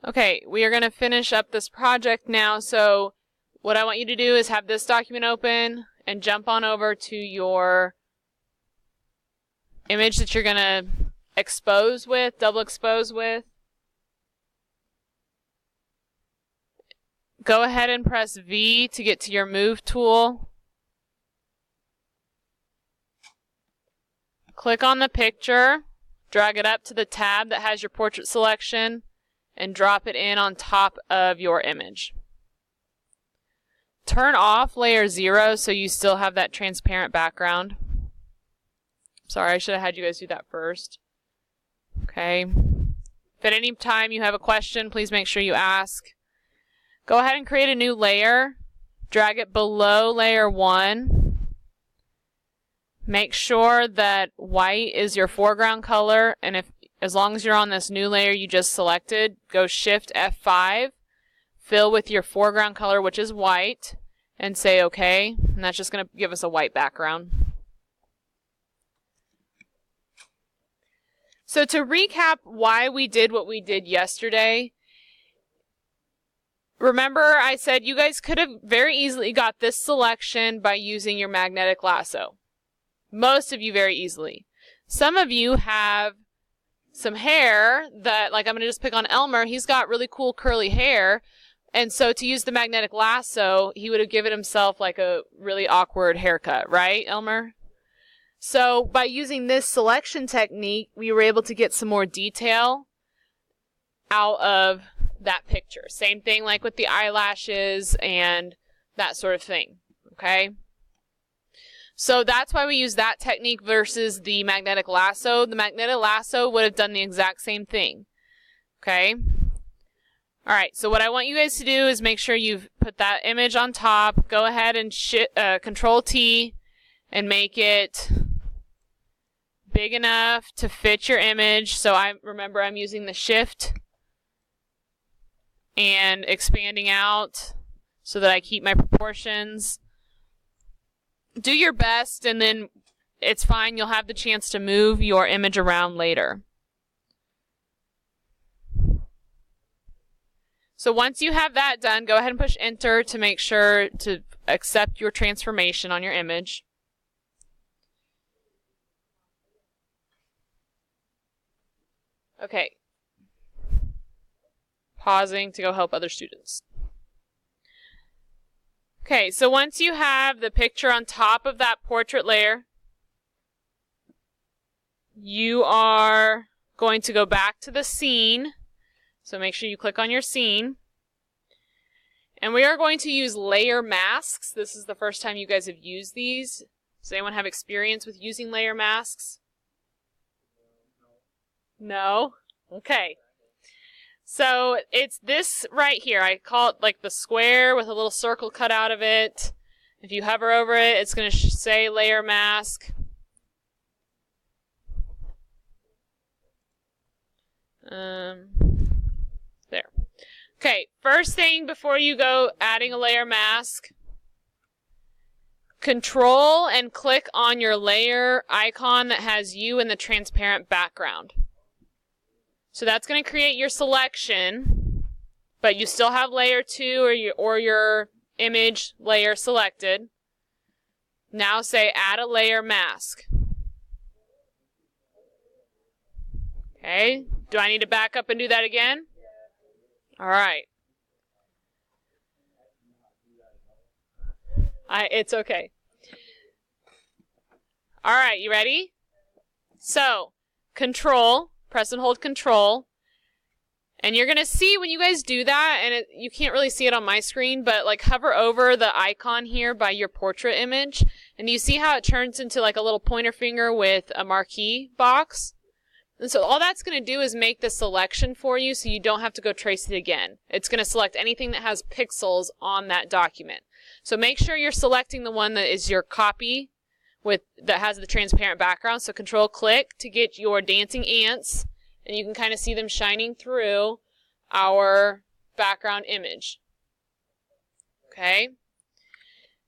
Okay, we are going to finish up this project now, so what I want you to do is have this document open and jump on over to your image that you're going to expose with, double expose with. Go ahead and press V to get to your Move tool. Click on the picture, drag it up to the tab that has your portrait selection, and drop it in on top of your image. Turn off layer 0 so you still have that transparent background. Sorry, I should have had you guys do that first. Okay. If at any time you have a question, please make sure you ask. Go ahead and create a new layer. Drag it below layer 1. Make sure that white is your foreground color, and as long as you're on this new layer you just selected, go Shift F5, fill with your foreground color, which is white, and say OK, and that's just going to give us a white background. So to recap why we did what we did yesterday, remember I said you guys could have very easily got this selection by using your magnetic lasso. Most of you very easily. Some of you have some hair that, like I'm going to just pick on Elmer, he's got really cool curly hair, and so to use the magnetic lasso, he would have given himself like a really awkward haircut, right, Elmer? So by using this selection technique, we were able to get some more detail out of that picture. Same thing like with the eyelashes and that sort of thing, okay? So that's why we use that technique versus the magnetic lasso. The magnetic lasso would have done the exact same thing. Okay? Alright, so what I want you guys to do is make sure you've put that image on top. Go ahead and Control T and make it big enough to fit your image. So remember I'm using the Shift and expanding out so that I keep my proportions. Do your best, and then it's fine. You'll have the chance to move your image around later. So once you have that done, go ahead and push Enter to make sure to accept your transformation on your image. Okay. Pausing to go help other students. Okay, so once you have the picture on top of that portrait layer, you are going to go back to the scene. So make sure you click on your scene. And we are going to use layer masks. This is the first time you guys have used these. Does anyone have experience with using layer masks? No? Okay. So it's this right here. I call it like the square with a little circle cut out of it. If you hover over it, it's going to say layer mask. There. Okay, first thing before you go adding a layer mask, Control and click on your layer icon that has you in the transparent background. So that's going to create your selection, but you still have layer 2 or your image layer selected. Now say add a layer mask. Okay, do I need to back up and do that again? All right. It's okay. All right, you ready? So, Control. Press and hold Control, and you're going to see when you guys do that, and you can't really see it on my screen, but like hover over the icon here by your portrait image, and you see how it turns into like a little pointer finger with a marquee box? And so all that's going to do is make the selection for you so you don't have to go trace it again. It's going to select anything that has pixels on that document. So make sure you're selecting the one that is your copy that has the transparent background. So Control click to get your dancing ants, and you can kind of see them shining through our background image. Okay.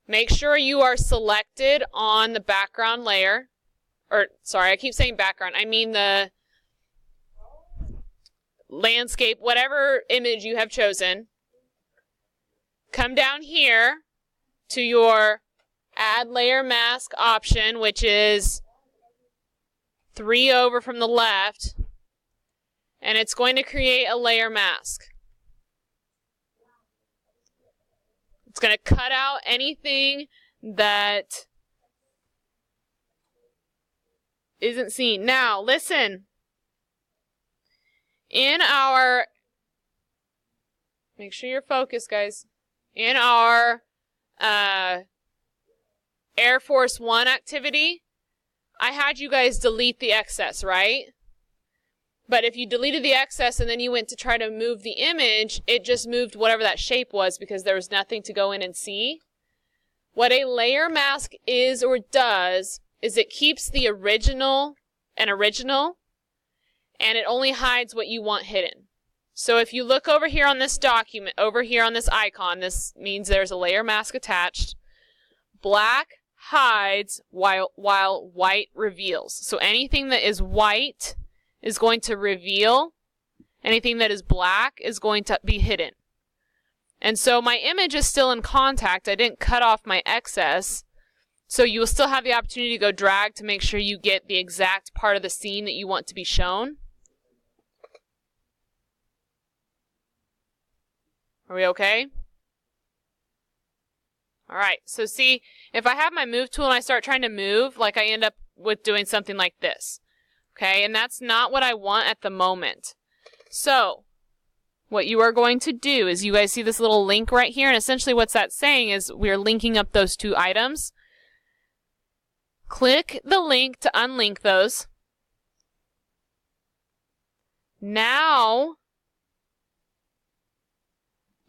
Make sure you are selected on the background layer, or sorry, I keep saying background. I mean the landscape, whatever image you have chosen. Come down here to your Add Layer Mask option, which is 3 over from the left, and it's going to create a layer mask. It's going to cut out anything that isn't seen. Now, listen. In our, make sure you're focused, guys. In our Air Force One activity, I had you guys delete the excess, right? But if you deleted the excess and then you went to try to move the image, it just moved whatever that shape was because there was nothing to go in and see. What a layer mask is or does is it keeps the original and it only hides what you want hidden. So if you look over here on this document, over here on this icon, this means there's a layer mask attached. Black hides while white reveals. So anything that is white is going to reveal. Anything that is black is going to be hidden. And so my image is still in contact. I didn't cut off my excess. So you will still have the opportunity to go drag to make sure you get the exact part of the scene that you want to be shown. Are we okay? All right, so see, if I have my move tool and I start trying to move, like I end up with doing something like this. Okay, and that's not what I want at the moment. So what you are going to do is you guys see this little link right here, and essentially what's that saying is we're linking up those two items. Click the link to unlink those. Now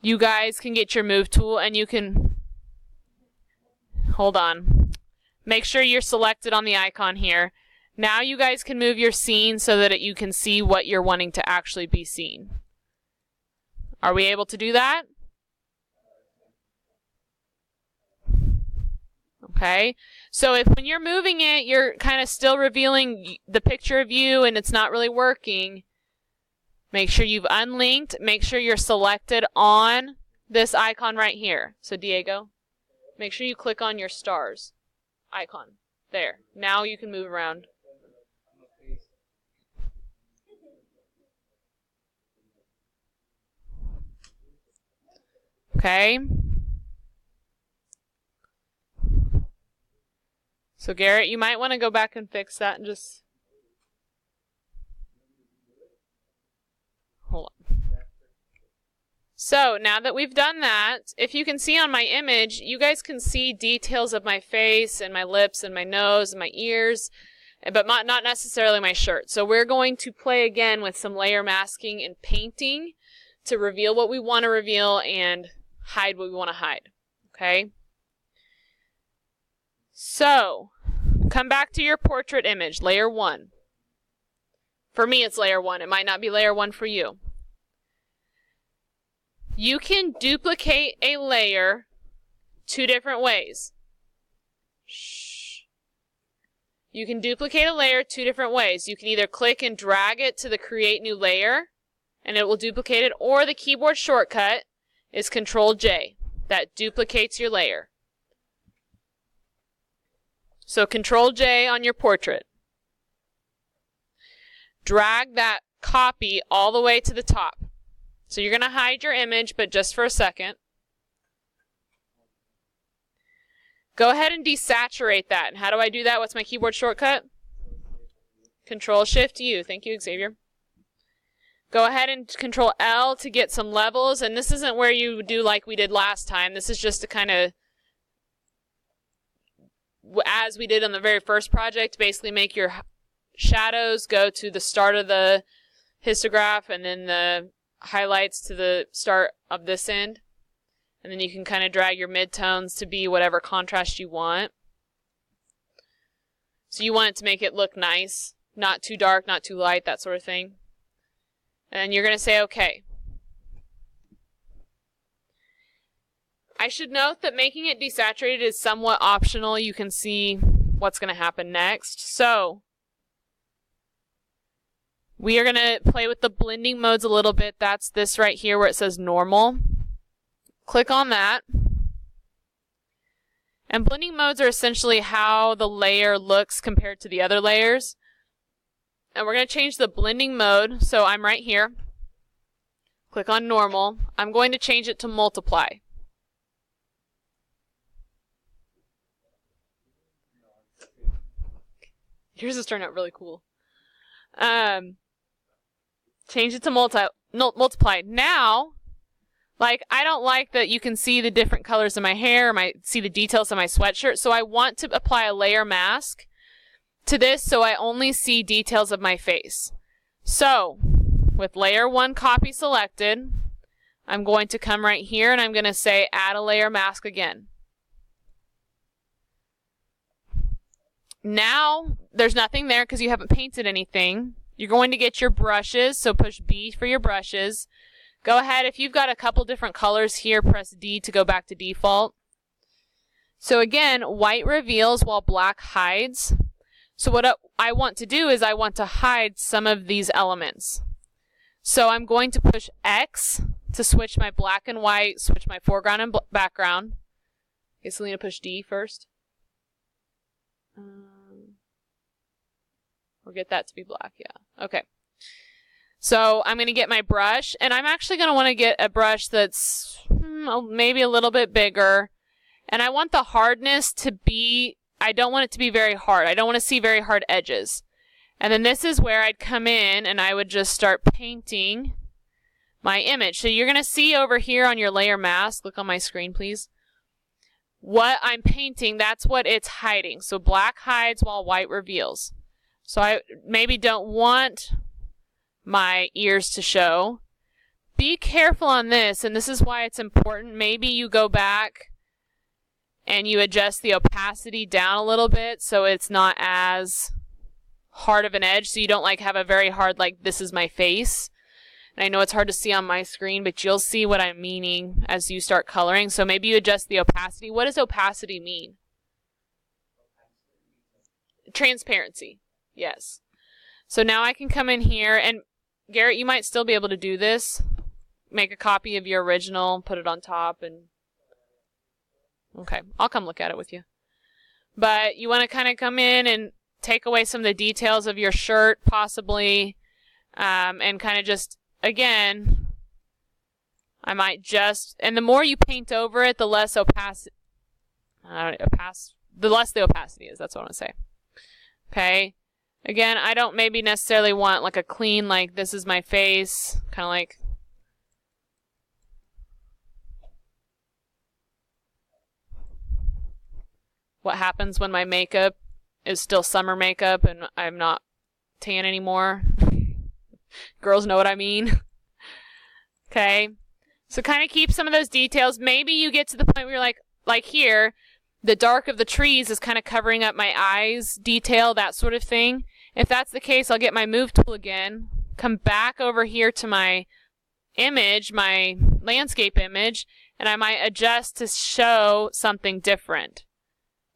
you guys can get your move tool and you can, hold on, make sure you're selected on the icon here. Now you guys can move your scene so that you can see what you're wanting to actually be seen. Are we able to do that? Okay, so if when you're moving it, you're kind of still revealing the picture of you and it's not really working, make sure you've unlinked, make sure you're selected on this icon right here. So Diego, make sure you click on your stars icon. There, now you can move around. Okay. So Garrett, you might want to go back and fix that and just hold on. So now that we've done that, if you can see on my image, you guys can see details of my face and my lips and my nose and my ears, but not necessarily my shirt. So we're going to play again with some layer masking and painting to reveal what we want to reveal and hide what we want to hide. Okay? So, come back to your portrait image, layer 1. For me, it's layer 1. It might not be layer 1 for you. You can duplicate a layer 2 different ways. Shh. You can duplicate a layer 2 different ways. You can either click and drag it to the Create New Layer, and it will duplicate it, or the keyboard shortcut is Control-J. That duplicates your layer. So Control-J on your portrait. Drag that copy all the way to the top. So you're going to hide your image, but just for a second. Go ahead and desaturate that. And how do I do that? What's my keyboard shortcut? Control-Shift-U. Thank you, Xavier. Go ahead and Control-L to get some levels. And this isn't where you do like we did last time. This is just to kind of, as we did on the very first project, basically make your shadows go to the start of the histograph and then the highlights to the start of this end. And then you can kind of drag your midtones to be whatever contrast you want. So you want it to make it look nice, not too dark, not too light, that sort of thing. And you're going to say OK. I should note that making it desaturated is somewhat optional. You can see what's going to happen next. So We are going to play with the blending modes a little bit. That's this right here where it says normal. Click on that. And blending modes are essentially how the layer looks compared to the other layers. And we're going to change the blending mode. So I'm right here. Click on normal. I'm going to change it to multiply. Yours is turning out really cool. Change it to multiply. Now, like, I don't like that you can see the different colors in my hair, see the details of my sweatshirt, so I want to apply a layer mask to this so I only see details of my face. So, with layer 1 copy selected, I'm going to come right here and I'm going to say add a layer mask again. Now, there's nothing there because you haven't painted anything. You're going to get your brushes, so push B for your brushes. Go ahead, if you've got a couple different colors here, press D to go back to default. So again, white reveals while black hides. So what I want to do is I want to hide some of these elements. So I'm going to push X to switch my black and white, switch my foreground and background. Okay, Selena, push D first. Or get that to be black, yeah. Okay. So I'm going to get my brush, and I'm actually going to want to get a brush that's maybe a little bit bigger. And I want the hardness to be, I don't want it to be very hard. I don't want to see very hard edges. And then this is where I'd come in and I would just start painting my image. So you're going to see over here on your layer mask, look on my screen please, what I'm painting, that's what it's hiding. So black hides while white reveals. So I maybe don't want my ears to show. Be careful on this, and this is why it's important. Maybe you go back and you adjust the opacity down a little bit so it's not as hard of an edge, so you don't like have a very hard, like, this is my face. And I know it's hard to see on my screen, but you'll see what I'm meaning as you start coloring. So maybe you adjust the opacity. What does opacity mean? Transparency. Yes. So now I can come in here, and Garrett, you might still be able to do this. Make a copy of your original, put it on top, and okay, I'll come look at it with you. But you want to kind of come in and take away some of the details of your shirt, possibly, and kind of just, again, I might just, and the more you paint over it, the less the less the opacity is. That's what I want to say. Okay. Again, I don't maybe necessarily want like a clean, like this is my face, kind of like what happens when my makeup is still summer makeup and I'm not tan anymore. Girls know what I mean. Okay. So kind of keep some of those details. Maybe you get to the point where you're like here, the dark of the trees is kind of covering up my eyes detail, that sort of thing. If that's the case, I'll get my move tool again, come back over here to my image, my landscape image, and I might adjust to show something different.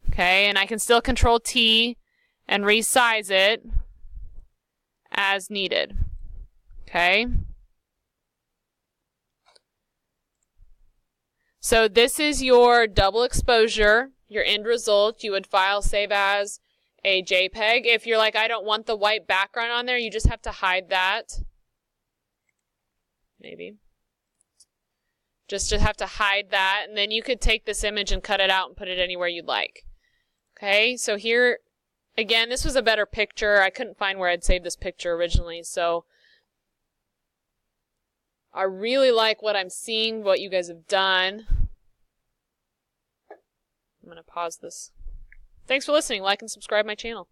Okay, and I can still control T and resize it as needed. Okay. So this is your double exposure, your end result. You would file save as a JPEG. If you're like, I don't want the white background on there, you just have to hide that. Maybe. Just have to hide that, and then you could take this image and cut it out and put it anywhere you'd like. Okay, so here, again, this was a better picture. I couldn't find where I'd saved this picture originally, so I really like what I'm seeing, what you guys have done. I'm going to pause this. Thanks for listening. Like and subscribe my channel.